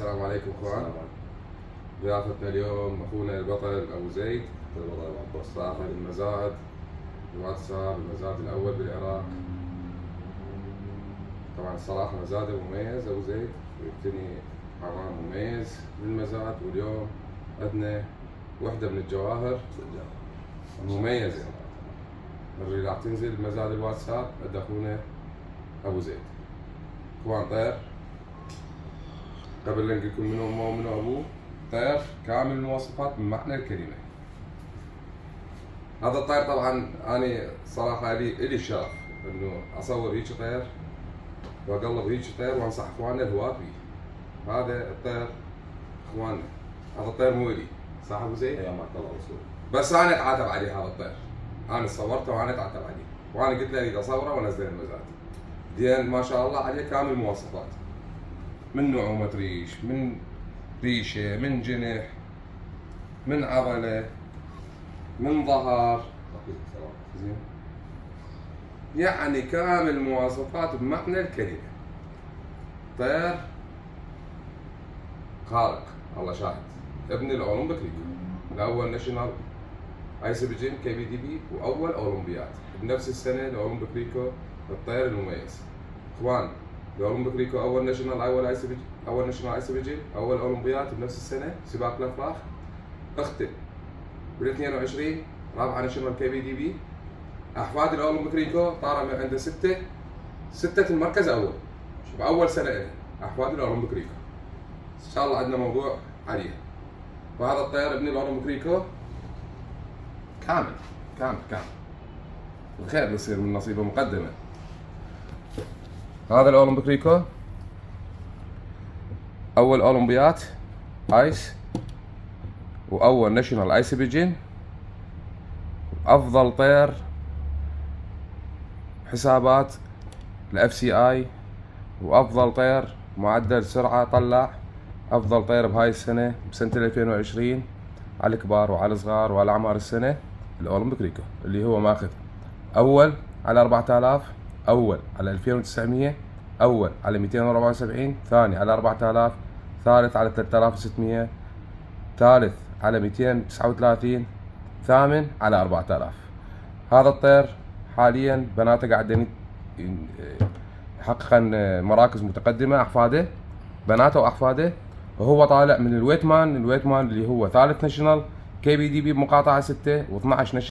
السلام عليكم اخوان. ضيافتنا اليوم اخونا البطل ابو زيد صاحب المزاد الواتساب، المزاد الاول بالعراق. طبعا الصراحه مزاده مميز ابو زيد، ويبتني حمام مميز للمزاد. واليوم عندنا وحده من الجواهر مميزه اللي راح تنزل مزاد الواتساب عند اخونا ابو زيد. اخوان طير، قبل لا نقول لكم منو امه ومنو ابوه، طير كامل المواصفات من معنى الكلمه. هذا الطير طبعا انا صراحه لي الشرف انه اصور هيك طير واقلب هيك طير وانصح اخواننا الهواة به. هذا الطير اخواننا، هذا الطير مو الي، صح ابو زيد؟ اي معك الله رسول. بس انا اتعاتب عليه هذا الطير، انا صورته وانا اتعاتب عليه، وانا قلت له اريد اصوره وانزله المزاد. دين ما شاء الله عليه كامل المواصفات، من نعومة ريش، من ريشه، من جنح، من عضله، من ظهر، زين، يعني كامل مواصفات بمعنى الكلمه. طير خارق، الله شاهد. ابن الاولمبيك ليج، الاول ناشونال اي سي بي جي كي بي دي بي، واول اولمبياد بنفس السنه الاولمبيك ريكو. الطير المميز اخوان، الاولمبيك ريكو اول ناشونال، اول اي سي بي جي، اول ناشونال اي سي بي جي، اول اولمبياد بنفس السنه سباق الافراخ. اختم بال 22 رابعه ناشونال كي بي دي بي. احفاد الاولمبيك ريكو طاروا من عنده ستة المركز اول باول سنه له. احفاد الاولمبيك ريكو ان شاء الله عندنا موضوع عليه. وهذا الطير ابن الاولمبيك ريكو كامل كامل كامل، الخير بيصير من نصيبه مقدمه. هذا الاولمبيك ريكو اول اولمبيات ايس، واول ناشونال اي سي بي جين، افضل طير حسابات الاف سي اي، وافضل طير معدل سرعه طلع. افضل طير بهاي السنه بسنه 2020 على الكبار وعلى الصغار وعلى اعمار السنه الاولمبيك ريكو، اللي هو ماخذ اول على 4000، اول على 2900، اول على 274، ثاني على 4000، ثالث على 3600، ثالث على 239، ثامن على 4000. هذا الطير حاليا بناته قاعدين يحققن مراكز متقدمه، احفاده بناته واحفاده، وهو طالع من الويتمان اللي هو ثالث ناشونال كي بي دي بي بمقاطعه 6 و12 ناشونال